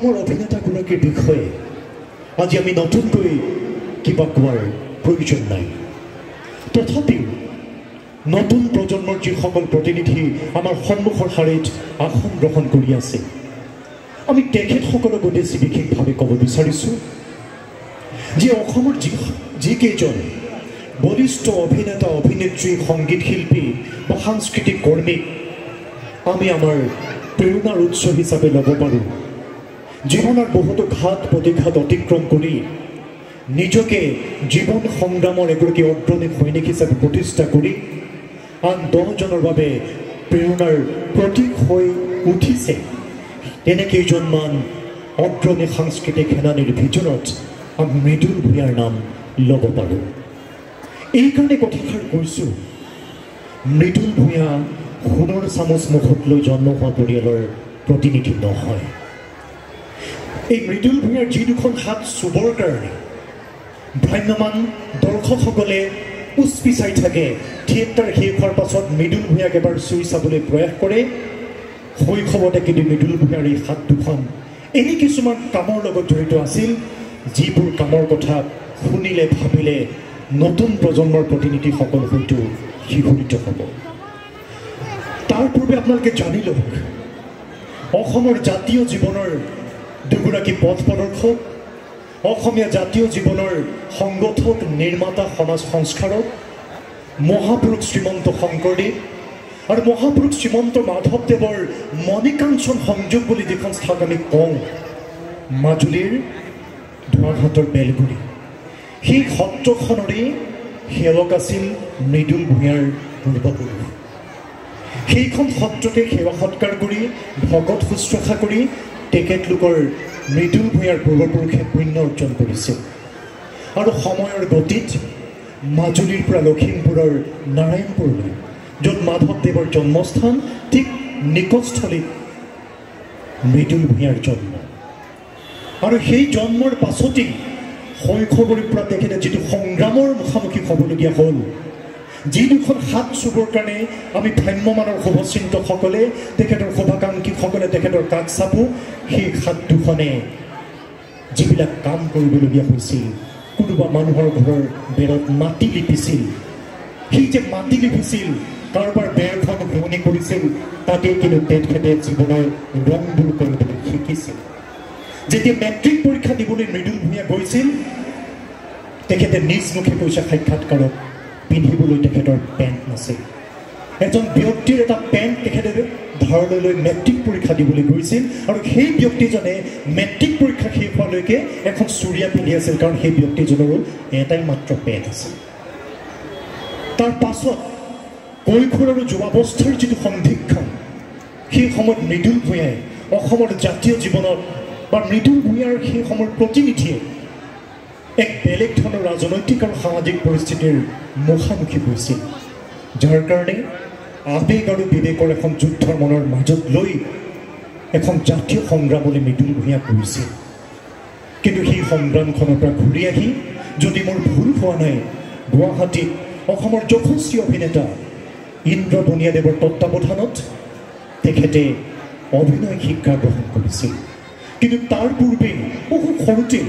অসমৰ অভিনেতাগৰাকীৰ বিষয়ে আজি আমি নতুনকৈ কিবা কোৱাৰ প্ৰয়োজন নাই। তথাপিও নতুন প্ৰজন্মৰ যিসকল প্ৰতিনিধি আমাৰ সন্মুখৰ শাৰীত আসন গ্ৰহণ কৰি আছে, আমি তেখেতসকলক উদ্দেশ্যি বিশেষভাৱে ক'ব বিচাৰিছোঁ যে অসমৰ যিকেইজন বলিষ্ঠ অভিনেতা, অভিনেত্ৰী, সংগীত শিল্পী বা সাংস্কৃতিক কৰ্মীক আমি আমাৰ প্ৰেৰণাৰ উৎস হিচাপে ল'ব পাৰোঁ, জীৱনৰ বহুতো ঘাত প্ৰতিঘাত অতিক্ৰম কৰি নিজকে জীৱন সংগ্ৰামৰ এগৰাকী অগ্ৰণী সৈনিক হিচাপে প্ৰতিষ্ঠা কৰি আন 10জনৰ বাবে প্ৰেৰণাৰ প্ৰতীক হৈ উঠিছে, তেনে কেইজনমান অগ্ৰণী সাংস্কৃতিক সেনানীৰ ভিতৰত আমি মৃদুল ভূঞাৰ নাম ল'ব পাৰোঁ। এইকাৰণে কথাষাৰ কৈছোঁ, মৃদুল ভূঞা সোণৰ চামুচ মুখত লৈ জন্ম হোৱা পৰিয়ালৰ প্ৰতিনিধি নহয়। এই মৃদুল ভূঞাৰ যি দুখন হাত চুবৰ কাৰণে ভ্ৰাম্যমান দৰ্শকসকলে উচপি চাই থাকে, থিয়েটাৰ শেষ হোৱাৰ পাছত মৃদুল ভূঞাক এবাৰ চুই চাবলৈ প্ৰয়াস কৰে। শৈশৱতে কিন্তু মৃদুল ভূঞাৰ এই হাত দুখন এনে কিছুমান কামৰ লগত জড়িত আছিল, যিবোৰ কামৰ কথা শুনিলে ভাবিলে নতুন প্ৰজন্মৰ প্ৰতিনিধিসকল হয়তো শিহৰিত হ'ব। তাৰ পূৰ্বে আপোনালোকে জানি লওক, অসমৰ জাতীয় জীৱনৰ দুগৰাকী পথ প্ৰদৰ্শক, অসমীয়া জাতীয় জীৱনৰ সংগঠক, নিৰ্মাতা, সমাজ সংস্কাৰক মহাপুৰুষ শ্ৰীমন্ত শংকৰদেৱ আৰু মহাপুৰুষ শ্ৰীমন্ত মাধৱদেৱৰ মণিকাঞ্চন সংযোগ বুলি যিখন স্থান আমি কওঁ, মাজুলীৰ ধোঁৱাঘাটৰ বেলগুৰি, সেই সত্ৰখনৰে সেৱক আছিল মৃদুল ভূঞাৰ পূৰ্বপুৰুষ। সেইখন সত্ৰতে সেৱা সৎকাৰ কৰি ভকত শুশ্ৰূষা কৰি তেখেতলোকৰ মৃদুল ভূঞাৰ পূৰ্বপুৰুষে পুণ্য অৰ্জন কৰিছিল। আৰু সময়ৰ গতিত মাজুলীৰ পৰা লখিমপুৰৰ নাৰায়ণপুৰলৈ, য'ত মাধৱদেৱৰ জন্মস্থান, ঠিক নিকটস্থলীত মৃদুল ভূঞাৰ জন্ম। আৰু সেই জন্মৰ পাছতেই শৈশৱৰে পৰা তেখেতে যিটো সংগ্ৰামৰ মুখামুখি হ'বলগীয়া হ'ল, যি দুখন হাত চুবৰ কাৰণে আমি ভ্ৰাম্যমানৰ শুভচিন্তকসকলে, তেখেতৰ শুভাকাংক্ষীসকলে তেখেতৰ কাষ চাপোঁ, সেই হাত দুখনে যিবিলাক কাম কৰিবলগীয়া হৈছিল, কোনোবা মানুহৰ ঘৰৰ বেৰত মাটি লিপিছিল, সেই যে মাটি লিপিছিল, কাৰোবাৰ বেৰখন ঘূৰণি কৰিছিল, তাতেই কিন্তু তেখেতে জীৱনৰ ৰংবোৰ কৰিবলৈ শিকিছিল। যেতিয়া মেট্ৰিক পৰীক্ষা দিবলৈ মৃদুল ভূঞা গৈছিল, তেখেতে নিজ মুখে কৈছে সাক্ষাৎকাৰত, পিন্ধিবলৈ তেখেতৰ পেণ্ট নাছিল। এজন ব্যক্তিৰ এটা পেণ্ট তেখেতে ধাৰলৈ লৈ মেট্ৰিক পৰীক্ষা দিবলৈ গৈছিল, আৰু সেই ব্যক্তিজনে মেট্ৰিক পৰীক্ষা শেষ হোৱালৈকে এখন চুৰিয়া পিন্ধি আছিল, কাৰণ সেই ব্যক্তিজনৰো এটাই মাত্ৰ পেণ্ট আছিল। তাৰ পাছত কৈশোৰ আৰু যুৱাৱস্থাৰ যিটো সন্ধিক্ষণ, সেই সময়ত মৃদুল ভূঞাই অসমৰ জাতীয় জীৱনত বা মৃদুল ভূঞাৰ সেই সময়ৰ প্ৰতিনিধিয়ে এক বেলেগ ধৰণৰ ৰাজনৈতিক আৰু সামাজিক পৰিস্থিতিৰ মুখামুখি হৈছিল, যাৰ কাৰণে আৱেগ আৰু বিবেকৰ এখন যুদ্ধৰ মনৰ মাজত লৈ এখন জাতীয় সংগ্ৰামলৈ মৃদুল ভূঞা কৰিছিল। কিন্তু সেই সংগ্ৰামখনৰ পৰা ঘূৰি আহি, যদি মোৰ ভুল হোৱা নাই, গুৱাহাটীত অসমৰ যশস্বী অভিনেতা ইন্দ্ৰ বনিয়াদেৱৰ তত্ত্বাৱধানত তেখেতে অভিনয় শিক্ষা গ্ৰহণ কৰিছিল। কিন্তু তাৰ পূৰ্বেই বহু সৰুতে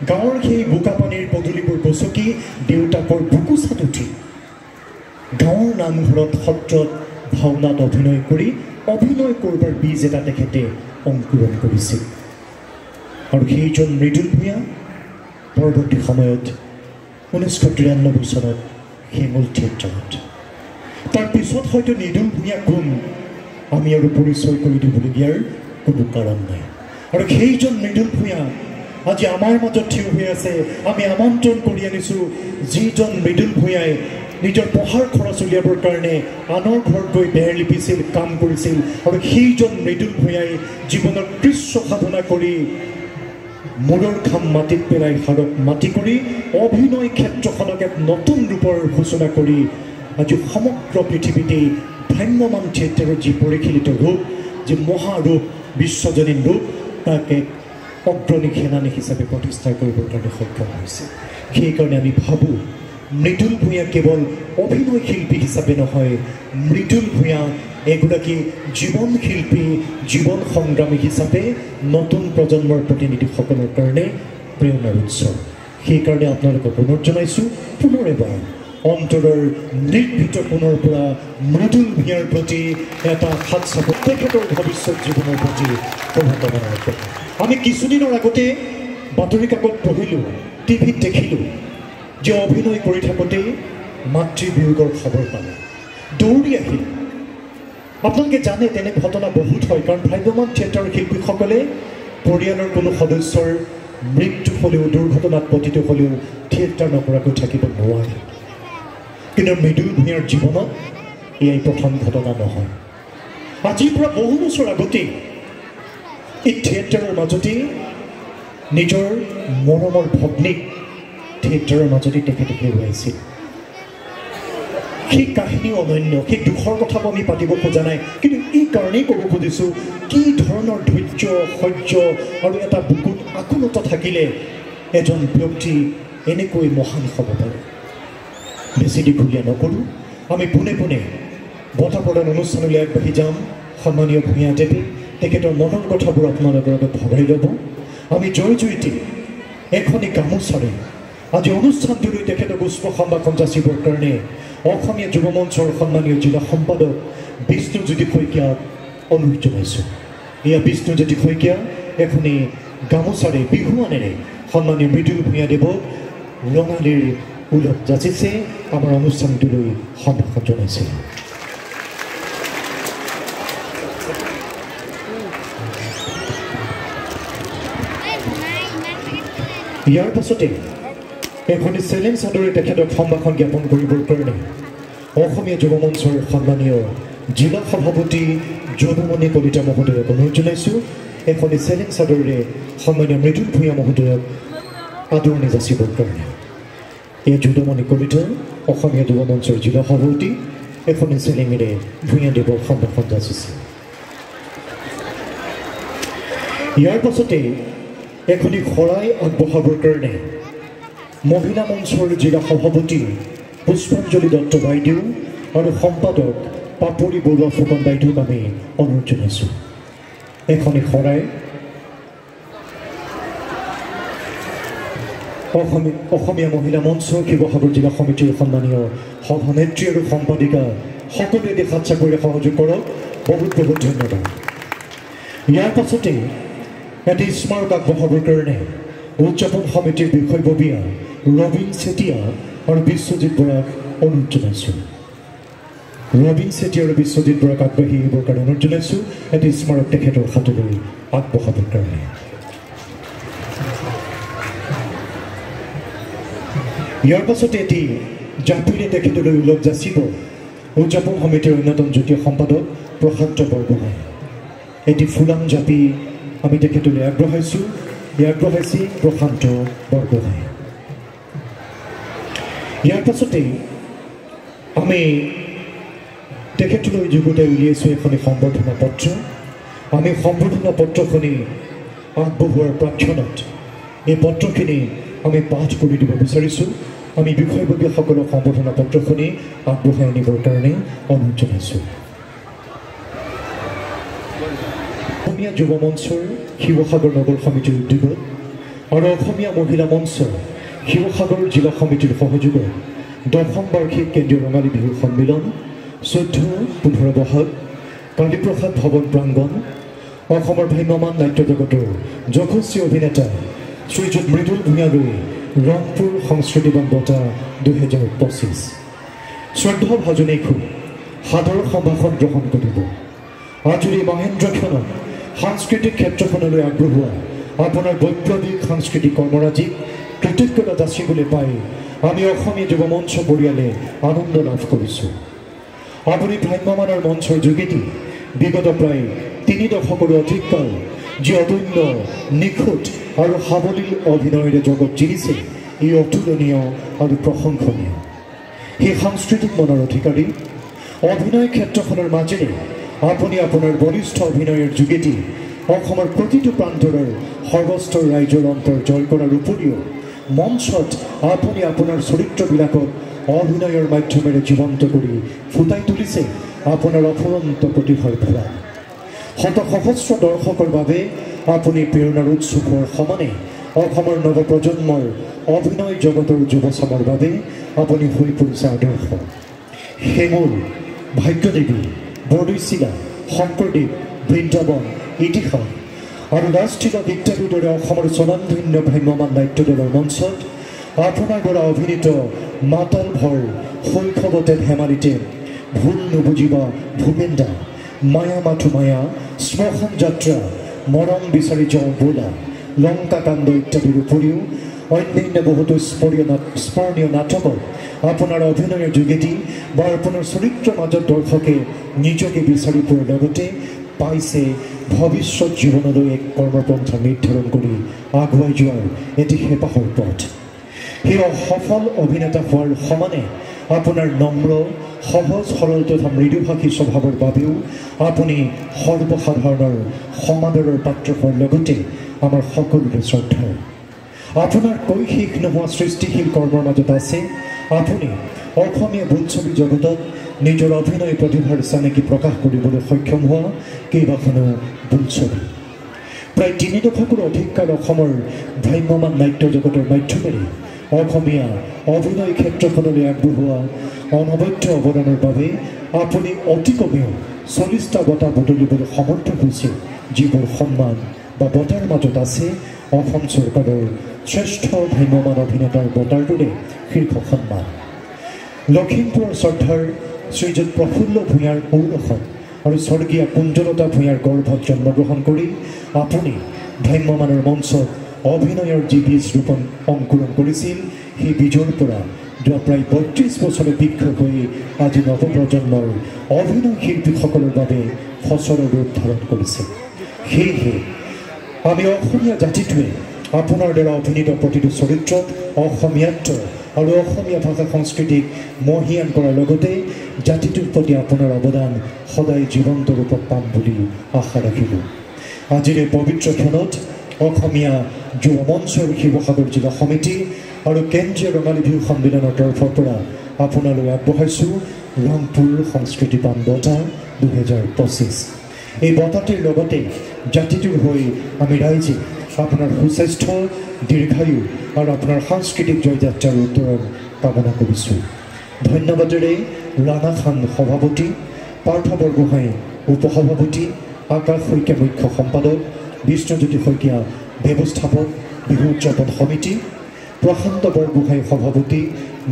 গাঁৱৰ সেই বোকাপানীৰ পদূলিবোৰ গচকি দেউতাকৰ বুকুচাত উঠি গাঁৱৰ নামঘৰত, সত্ৰত, ভাওনাত অভিনয় কৰি অভিনয় কৰিবৰ বীজ এটা তেখেতে অংকুৰণ কৰিছিল। আৰু সেইজন মৃদুল ভূঞা পৰৱৰ্তী সময়ত 1993 চনত হেঙুল থিয়েটাৰত, তাৰ পিছত হয়তো মৃদুল ভূঞা কোন আমি আৰু পৰিচয় কৰি দিবলগীয়াৰ কোনো কাৰণ নাই। আৰু সেইজন মৃদুল ভূঞা আজি আমাৰ মাজত থিয় হৈ আছে। আমি আমন্ত্ৰণ কৰি আনিছোঁ যিজন মৃদুল ভূঞাই নিজৰ পঢ়াৰ খৰচ উলিয়াবৰ কাৰণে আনৰ ঘৰত গৈ বেৰ লিপিছিল, কাম কৰিছিল, আৰু সেইজন মৃদুল ভূঞাই জীৱনত কৃষ্ণ সাধনা কৰি মূৰৰ ঘাম মাটিত পেলাই হাড়ক মাটি কৰি অভিনয় ক্ষেত্ৰখনক এক নতুন ৰূপৰ সূচনা কৰি আজি সমগ্ৰ পৃথিৱীতেই ভ্ৰাম্যমান থিয়েটাৰৰ যি পৰিশীলিত ৰূপ, যি মহাৰূপ, বিশ্বজনীন ৰূপ, তাক এক অগ্ৰণী সেনানী হিচাপে প্ৰতিষ্ঠা কৰিবৰ কাৰণে সক্ষম হৈছে। সেইকাৰণে আমি ভাবোঁ মৃদুল ভূঞা কেৱল অভিনয় শিল্পী হিচাপে নহয়, মৃদুল ভূঞা এগৰাকী জীৱন শিল্পী জীৱন সংগ্ৰামী হিচাপে নতুন প্ৰজন্মৰ প্ৰতিনিধিসকলৰ কাৰণে প্ৰেৰণাৰ উৎস সেইকাৰণে আপোনালোকক পুনৰ জনাইছোঁ পুনৰ এবাৰ অন্তৰৰ নিৰ্ভীত পুনৰ পৰা মৃদুল ভূঞাৰ প্ৰতি এটা হাত চাপত তেখেতৰ ভৱিষ্যত জীৱনৰ প্ৰতি শুভকামনা ৰাখোঁ আমি কিছুদিনৰ আগতে বাতৰি কাকত পঢ়িলোঁ টিভিত দেখিলোঁ যে অভিনয় কৰি থাকোঁতেই মাতৃবিয়োগৰ খবৰ পালে দৌৰি আহিল আপোনালোকে জানে তেনে ঘটনা বহুত হয় কাৰণ ভ্ৰাম্যমাণ থিয়েটাৰৰ শিল্পীসকলে পৰিয়ালৰ কোনো সদস্যৰ মৃত্যু হ'লেও দুৰ্ঘটনাত পতিত হ'লেও থিয়েটাৰ নকৰাকৈ থাকিব নোৱাৰে কিন্তু মৃদুল ভূঞাৰ জীৱনত এয়াই প্ৰথম ঘটনা নহয় আজিৰ পৰা বহু বছৰ আগতেই এই থিয়েটাৰৰ মাজতেই নিজৰ মৰমৰ ভগ্নীক থিয়েটাৰৰ মাজতেই তেখেতে হেৰুৱাইছিল সেই কাহিনী অনন্য সেই দুখৰ কথাও আমি পাতিব খোজা নাই কিন্তু এই কাৰণেই ক'ব খুজিছোঁ কি ধৰণৰ ধৈৰ্য সহ্য আৰু এটা বুকুত আকুলতা থাকিলে এজন ব্যক্তি এনেকৈ মহান হ'ব পাৰে বেছি দীঘলীয়া নকৰোঁ আমি পোনে পোনে বঁটা প্ৰদান অনুষ্ঠানলৈ আগবাঢ়ি যাম সন্মানীয় ভূঞাদেৱে তেখেতৰ মনৰ কথাবোৰ আপোনালোকৰ আগত ভগাই ল'ব আমি জয় জয়তে এখনি গামোচাৰে আজি অনুষ্ঠানটোলৈ তেখেতক পুষ্প সম্ভাষণ যাচিবৰ কাৰণে অসমীয়া যুৱ মঞ্চৰ সন্মানীয় জিলা সম্পাদক বিষ্ণুজ্যোতি শইকীয়াক অনুৰোধ জনাইছোঁ এয়া বিষ্ণুজ্যোতি শইকীয়া এখনি গামোচাৰে বিহুৱানেৰে সন্মানীয় মৃদুল ভূঞাদেৱক ৰঙালীৰ উলভ যাচিছে আমাৰ অনুষ্ঠানটোলৈ সম্ভাষণ জনাইছে ইয়াৰ পাছতে এখনি চেলেঞ্জ চাদৰে তেখেতক সম্ভাষণ জ্ঞাপন কৰিবৰ কাৰণে অসমীয়া যুৱ মঞ্চৰ সন্মানীয় জিলা সভাপতি যদুমণি কলিতা মহোদয়ক অনুৰোধ জনাইছোঁ এখনি চেলেঞ্জ চাদৰেৰে সন্মানীয় মৃদুল ভূঞা মহোদয়ক আদৰণি যাচিবৰ কাৰণে এই যদুমণি কলিতা অসমীয়া যুৱ মঞ্চৰ জিলা সভাপতি এখনি চেলেঙেৰে ভূঞাদেৱক সম্ভাষণ যাচিছে ইয়াৰ পাছতে এখনি শৰাই আগবঢ়াবৰ কাৰণে মহিলা মঞ্চৰ জিলা সভাপতি পুষ্পাঞ্জলি দত্ত বাইদেউ আৰু সম্পাদক পাপৰি বৰুৱা ফুকন বাইদেউক আমি অনুৰোধ জনাইছোঁ এখনি শৰাই অসমীয়া মহিলা মঞ্চ শিৱসাগৰ জিলা সমিতিৰ সন্মানীয় সভানেত্ৰী আৰু সম্পাদিকা সকলোৱে দেখাত চাকৰিৰে সহযোগ কৰক বহুত বহুত ধন্যবাদ ইয়াৰ পাছতে এটি স্মাৰক আগবঢ়াবৰ কাৰণে উদযাপন সমিতিৰ বিষয়ববীয়া ৰবীন চেতিয়া আৰু বিশ্বজিৎ বৰাক অনুৰোধ জনাইছোঁ ৰবীন চেতিয়া আৰু বিশ্বজিৎ বৰাক আগবাঢ়ি আহিবৰ কাৰণে অনুৰোধ জনাইছোঁ এটি স্মাৰক তেখেতৰ হাতলৈ আগবঢ়াবৰ কাৰণে ইয়াৰ পাছতে এটি জাপিৰে তেখেতলৈ উলভ যাচিব উদযাপন সমিতিৰ অন্যতম যুটীয়া সম্পাদক প্ৰশান্ত বৰগোহাঁই এটি ফুলাম জাপি আমি তেখেতলৈ আগবঢ়াইছোঁ আগবঢ়াইছে প্ৰশান্ত বৰগোহাঁই ইয়াৰ পাছতেই আমি তেখেতলৈ যুগুতাই উলিয়াইছোঁ এখনি সম্বৰ্ধনা পত্ৰ আমি সম্বৰ্ধনা পত্ৰখনি আগবঢ়োৱাৰ প্ৰাক্ষণত এই পত্ৰখিনি আমি পাঠ কৰি দিব বিচাৰিছোঁ আমি বিষয়ববীয়াসকলক সম্বৰ্ধনা পত্ৰখনি আগবঢ়াই আনিবৰ কাৰণে অনুৰোধ জনাইছোঁ অসমীয়া যুৱ মঞ্চৰ শিৱসাগৰ নগৰ সমিতিৰ উদ্যোগত আৰু অসমীয়া মহিলা মঞ্চৰ শিৱসাগৰ জিলা সমিতিৰ সহযোগত 10ম বাৰ্ষিক কেন্দ্ৰীয় ৰঙালী বিহু সন্মিলন 14-15 বহাগ কালীপ্ৰসাদ ভৱন প্ৰাংগণ অসমৰ ভ্ৰাম্যমাণ নাট্য জগতৰ যশস্বী অভিনেতা শ্ৰীযুত মৃদুল ভূঞালৈ ৰংপুৰ সংস্কৃতিবান বঁটা 2025 শ্ৰদ্ধা ভাজনে খুব সাদৰ সম্ভাষণ গ্ৰহণ কৰিব আজিৰ এই মহেন্দ্ৰক্ষণত সাংস্কৃতিক ক্ষেত্ৰখনলৈ আগবঢ়োৱা আপোনাৰ বৈপ্লৱিক সাংস্কৃতিক কৰ্মৰাজিক কৃতজ্ঞতা যাচিবলৈ পাই আমি অসমীয়া যুৱ মঞ্চ পৰিয়ালে আনন্দ লাভ কৰিছোঁ আপুনি ভ্ৰাম্যমাণৰ মঞ্চৰ যোগেদি বিগত প্ৰায় 3 দশকৰো অধিক কাল যি অদম্য নিখুঁত আৰু সাৱলীল অভিনয়েৰে জগত জিলিছে ই অতুলনীয় আৰু প্ৰশংসনীয় সেই সাংস্কৃতিক মনৰ অধিকাৰী অভিনয় ক্ষেত্ৰখনৰ মাজেৰে আপুনি আপোনাৰ বলিষ্ঠ অভিনয়ৰ যোগেদি অসমৰ প্ৰতিটো প্ৰান্তৰৰ সৰ্বস্তৰ ৰাইজৰ অন্তৰ জয় কৰাৰ উপৰিও মঞ্চত আপুনি আপোনাৰ চৰিত্ৰবিলাকক অভিনয়ৰ মাধ্যমেৰে জীৱন্ত কৰি ফুটাই তুলিছে আপোনাৰ অফুৰন্ত প্ৰতিভাৰ ভঁৰাল। শত সহস্ৰ দৰ্শকৰ বাবে আপুনি প্ৰেৰণাৰ উৎস হোৱাৰ সমানে অসমৰ নৱপ্ৰজন্মৰ অভিনয় জগতৰ যুৱচামৰ বাবে আপুনি হৈ পৰিছে আদৰ্শ। হেঙুল, ভাগ্যদেৱী, বৰদৈচিলা, শংকৰদেৱ, বৃন্দাবন, ইতিহাস আৰু ৰাজতিলক ইত্যাদিৰ দৰে অসমৰ স্বনামধন্য ভ্ৰাম্যমান নাট্য দলৰ মঞ্চত আপোনাৰ দ্বাৰা অভিনীত মাতাল ভৰ, শৈশৱতে ধেমালিতে, ভুল নুবুজিবা ভূপেন্দা, মায়া মাথো মায়া, শ্মশান যাত্ৰা, মৰম বিচাৰি যাওঁ বোলা, লংকা কাণ্ড ইত্যাদিৰ উপৰিও অন্যান্য বহুতো স্মৰণীয় নাটকত আপোনাৰ অভিনয়ৰ যোগেদি বা আপোনাৰ চৰিত্ৰৰ মাজত দৰ্শকে নিজকে বিচাৰি পোৱাৰ লগতে পাইছে ভৱিষ্যত জীৱনলৈ এক কৰ্মপন্থা নিৰ্ধাৰণ কৰি আগুৱাই যোৱাৰ এটি হেঁপাহৰ পথ। সেই সফল অভিনেতা হোৱাৰ সমানে আপোনাৰ নম্ৰ, সহজ সৰল তথা মৃদুভাষী স্বভাৱৰ বাবেও আপুনি সৰ্বসাধাৰণৰ সমাদৰৰ পাত্ৰ হোৱাৰ লগতে আমাৰ সকলোৰে শ্ৰদ্ধাৰ। আপোনাৰ কৈ শেষ নোহোৱা সৃষ্টিশীল কৰ্মৰ মাজত আছে আপুনি অসমীয়া বোলছবি জগতত নিজৰ অভিনয় প্ৰতিভাৰ চানেকি প্ৰকাশ কৰিবলৈ সক্ষম হোৱা কেইবাখনো বোলছবি। প্ৰায় ৩ দশকৰ অধিক কাল অসমৰ ভ্ৰাম্যমান নাট্য জগতৰ মাধ্যমেৰে অসমীয়া অভিনয় ক্ষেত্ৰখনলৈ আগবঢ়োৱা অনবদ্য অৱদানৰ বাবে আপুনি অতি কমেও ৪০টা বঁটা বুটলিবলৈ সমৰ্থ হৈছে, যিবোৰ সন্মান বা বঁটাৰ মাজত আছে অসম চৰকাৰৰ শ্ৰেষ্ঠ ভ্ৰাম্যমান অভিনেতাৰ বঁটাৰ দৰে শীৰ্ষ সন্মান। লখিমপুৰৰ শ্ৰদ্ধাৰ শ্ৰীযুত প্ৰফুল্ল ভূঞাৰ ঔৰসত আৰু স্বৰ্গীয়া কুঞ্জলতা ভূঞাৰ গৰ্ভত জন্মগ্ৰহণ কৰি আপুনি ভ্ৰাম্যমানৰ মঞ্চত অভিনয়ৰ যি বীজ ৰোপণ অংকুৰণ কৰিছিল, সেই বীজৰ পৰা যোৱা প্ৰায় ৩২ বছৰে বৃক্ষ হৈ আজি নৱপ্ৰজন্মৰ অভিনয় শিল্পীসকলৰ বাবে ফচলৰ ৰূপ ধাৰণ কৰিছে। সেয়েহে আমি অসমীয়া জাতিটোৱে আপোনাৰ দ্বাৰা অভিনীত প্ৰতিটো চৰিত্ৰত অসমীয়াত্ব আৰু অসমীয়া ভাষা সংস্কৃতিক মহিয়ান কৰাৰ লগতে জাতিটোৰ প্ৰতি আপোনাৰ অৱদান সদায় জীৱন্ত ৰূপত পাম বুলি আশা ৰাখিলোঁ। আজিৰ এই পবিত্ৰ ক্ষণত অসমীয়া যুৱ মঞ্চৰ শিৱসাগৰ জিলা সমিতি আৰু কেন্দ্ৰীয় ৰঙালী বিহু সন্মিলনৰ তৰফৰ পৰা আপোনালৈ আগবঢ়াইছোঁ ৰংপুৰ সংস্কৃতি পাণ বঁটা ২০২৫। এই বঁটাটিৰ লগতে জাতিটোৰ হৈ আমি ৰাইজে আপোনাৰ সুস্বাস্থ্য, দীৰ্ঘায়ু আৰু আপোনাৰ সাংস্কৃতিক জয়যাত্ৰাৰ উত্তৰণ কামনা কৰিছোঁ। ধন্যবাদেৰে ৰাণা খান সভাপতি, পাৰ্থ বৰগোহাঁই উপসভাপতি, আকাশ শইকীয়া মুখ্য সম্পাদক, বিষ্ণুজ্যোতি শইকীয়া ব্যৱস্থাপক, বিহু উদযাপন সমিতি, প্ৰশান্ত বৰগোহাঁই সভাপতি,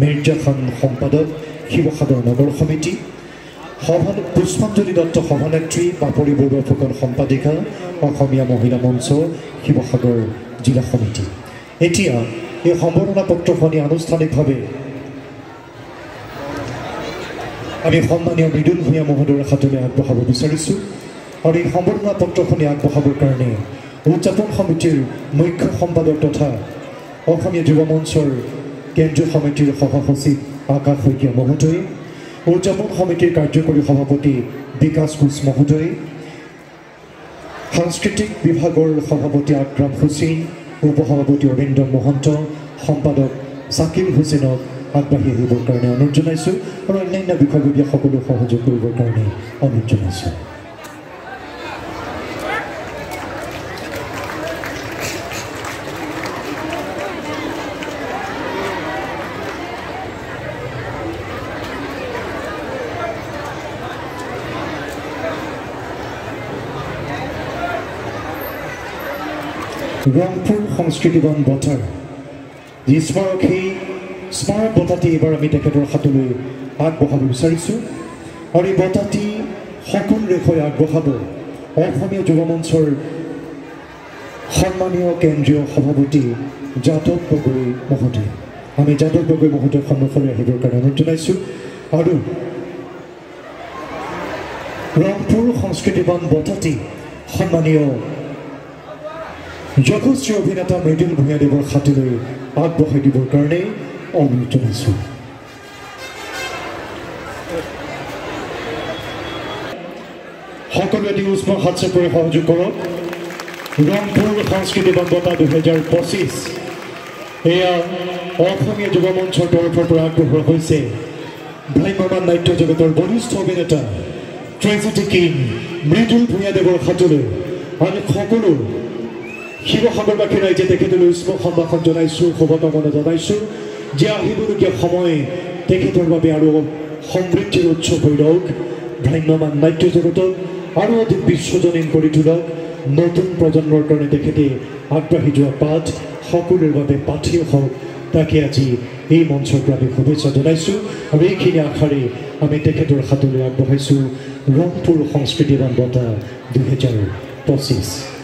মিৰ্জা খান সম্পাদক, শিৱসাগৰ নগৰ সমিতি, পুষ্পাঞ্জলি দত্ত সভানেত্ৰী, পাপৰি বৰুৱা ফুকন সম্পাদিকা, অসমীয়া মহিলা মঞ্চ, শিৱসাগৰ জিলা সমিতি। এতিয়া এই সম্বৰ্ধনা পত্ৰখনি আনুষ্ঠানিকভাৱে আমি সন্মানীয় মৃদুল ভূঞা মহোদয়ৰ হাতলৈ আগবঢ়াব বিচাৰিছোঁ আৰু এই সম্বৰ্ধনা পত্ৰখনি আগবঢ়াবৰ কাৰণে উদযাপন সমিতিৰ মুখ্য সম্পাদক তথা অসমীয়া যুৱ মঞ্চৰ কেন্দ্ৰীয় সমিতিৰ সভাসচিব আকাশ শইকীয়া মহোদয়, উদযাপন সমিতিৰ কাৰ্যকৰী সভাপতি বিকাশ কোচ মহোদয়, সাংস্কৃতিক বিভাগৰ সভাপতি আকৰাম হুছেইন, উপসভাপতি অৰিন্দম মহন্ত, সম্পাদক জাকিৰ হুছেইনক আগবাঢ়ি আহিবৰ কাৰণে অনুৰোধ জনাইছোঁ আৰু অন্যান্য বিষয়ববীয়া সকলো সহযোগ কৰিবৰ কাৰণে অনুৰোধ জনাইছোঁ। ৰংপুৰ সংস্কৃতিবান বঁটাৰ যি স্মাৰক, সেই স্মাৰক বঁটাটি এইবাৰ আমি তেখেতৰ হাতলৈ আগবঢ়াব বিচাৰিছোঁ আৰু এই বঁটাটি সকলোৰে হৈ আগবঢ়াব অসমীয়া যুৱ মঞ্চৰ সন্মানীয় কেন্দ্ৰীয় সভাপতি যাদৱ গগৈ মহোদয়। আমি যাদৱ গগৈ মহোদয়ৰ সন্মুখলৈ আহিবৰ কাৰণে অনুৰোধ জনাইছোঁ আৰু ৰংপুৰ সংস্কৃতিবান বঁটাটি সন্মানীয় যশস্বী অভিনেতা মৃদুল ভূঞাদেৱৰ হাতলৈ আগবঢ়াই দিবৰ কাৰণে অনুৰোধ জনাইছোঁ। সকলোৱে এটি উষ্ম হাত চাপৰি সহযোগ কৰক। ৰংপুৰ সংস্কৃতিবান বঁটা ২০২৫ এয়া অসমীয়া যুৱ মঞ্চৰ তৰফৰ পৰা আগবঢ়োৱা হৈছে ভ্ৰাম্যমান নাট্য জগতৰ বলিষ্ঠ অভিনেতা ট্ৰেজেডি কিং মৃদুল ভূঞাদেৱৰ হাতলৈ আমি সকলো শিৱসাগৰবাসী ৰাইজে তেখেতলৈ উষ্ম সম্ভাষণ জনাইছোঁ, শুভকামনা জনাইছোঁ যে আহিবলগীয়া সময় তেখেতৰ বাবে আৰু সমৃদ্ধিৰ উৎসৱ হৈ ৰওক। ভ্ৰাম্যমান নাট্য জগতক আৰু অধিক বিশ্বজনীন কৰি তোলক। নতুন প্ৰজন্মৰ কাৰণে তেখেতে আগবাঢ়ি যোৱা পাঠ সকলোৰে বাবে পাঠেয় হওক, তাকে আজি এই মঞ্চৰ পৰা আমি শুভেচ্ছা জনাইছোঁ। আৰু এইখিনি আশাৰে আমি তেখেতৰ হাতলৈ আগবঢ়াইছোঁ ৰংপুৰ সংস্কৃতিবান বঁটা 2025।